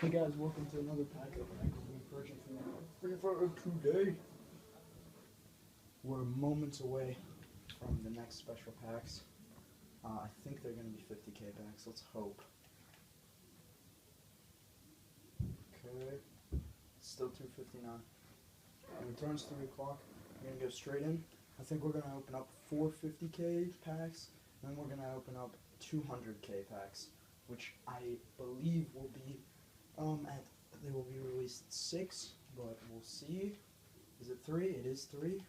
Hey guys, welcome to another pack of Angry Purchase Free Fire today. We're moments away from the next special packs. I think they're going to be 50k packs, let's hope. Okay, still 259. When it turns 3 o'clock, we're going to go straight in. I think we're going to open up 4 50k packs, and then we're going to open up 200k packs, which I believe will be they will be released at 6, but we'll see. Is it 3? It is 3.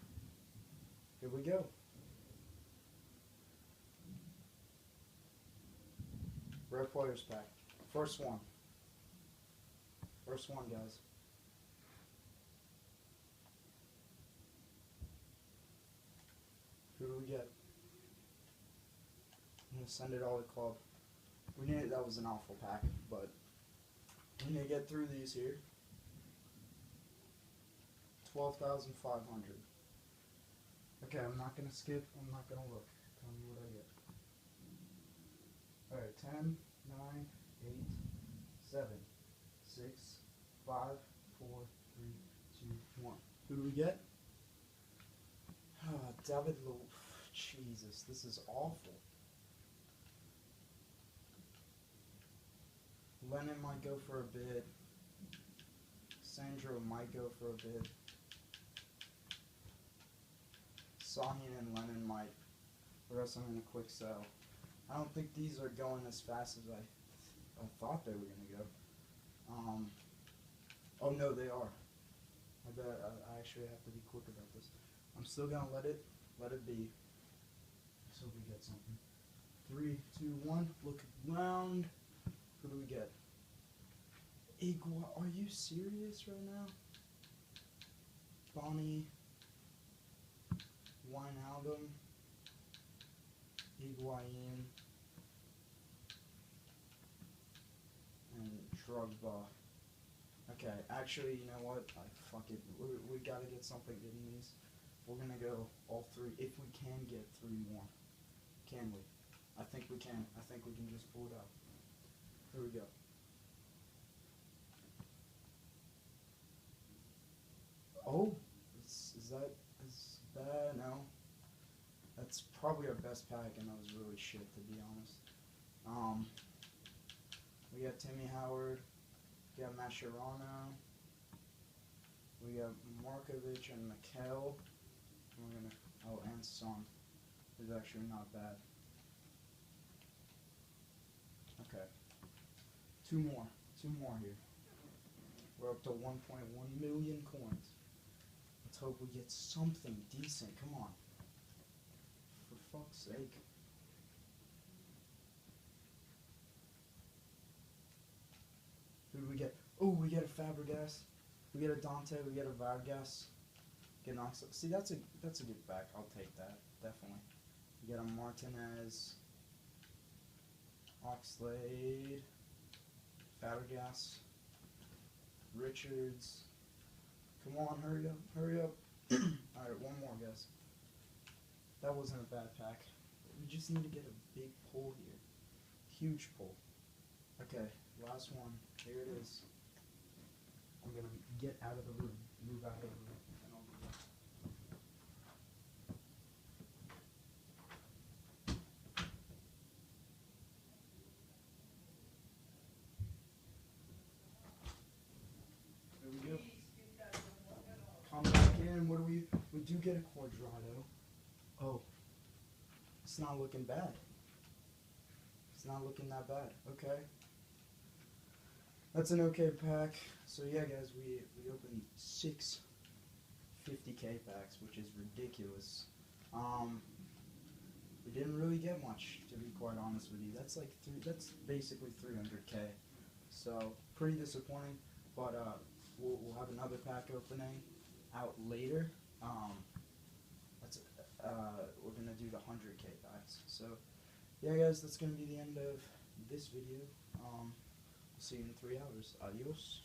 Here we go. Rare Players Pack. First one. First one, guys. Who do we get? I'm going to send it all to club. That was an awful pack, but we need to get through these here. 12,500. Okay, I'm not going to skip. I'm not going to look. Tell me what I get. Alright, 10, 9, 8, 7, 6, 5, 4, 3, 2, 1. Who do we get? David Lo... Jesus, this is awful. Lennon might go for a bit. Sandro might go for a bit. Sahin and Lennon might. The rest I'm in a quick sell. I don't think these are going as fast as I thought they were going to go. Oh no, they are. I bet I actually have to be quick about this. I'm still going to let it be. So we get something. 3, 2, 1. Look around. Who do we get? Are you serious right now? Bonnie, Wijnaldum, Higuain, and Drogba. Okay, actually, you know what? Fuck it. We gotta get something in these. We're gonna go all 3. If we can get 3 more. Can we? I think we can. I think we can just pull it out. Here we go. Oh, is that, no. That's probably our best pack, and that was really shit, to be honest. We got Timmy Howard, we got Mascherano, we got Markovic and Mikel. And Son, who's actually not bad. Okay, 2 more here. We're up to 1.1 million coins. Let's hope we get something decent. Come on. For fuck's sake. Who do we get? Oh, we get a Fabregas. We get a Dante. We get a Vargas. Get an Oxlade. See, that's a good back. I'll take that. Definitely. We get a Martinez. Oxlade. Fabregas. Richards. Come on, hurry up, hurry up. Alright, one more, guys. That wasn't a bad pack. We just need to get a big pull here. Huge pull. Okay, last one. Here it is. I'm gonna get out of the room. Move out of the room. And I'll be back. There we go. Come back in. What do we do get a Quadrado. Oh. It's not looking bad. It's not looking that bad. Okay. That's an okay pack. So yeah, guys, we opened 6 50k packs, which is ridiculous. We didn't really get much, to be quite honest with you. That's like that's basically 300k. So pretty disappointing. But we'll have another pack opening out later. We're gonna do the 100k packs. So yeah, guys, that's gonna be the end of this video. See you in 3 hours. Adios.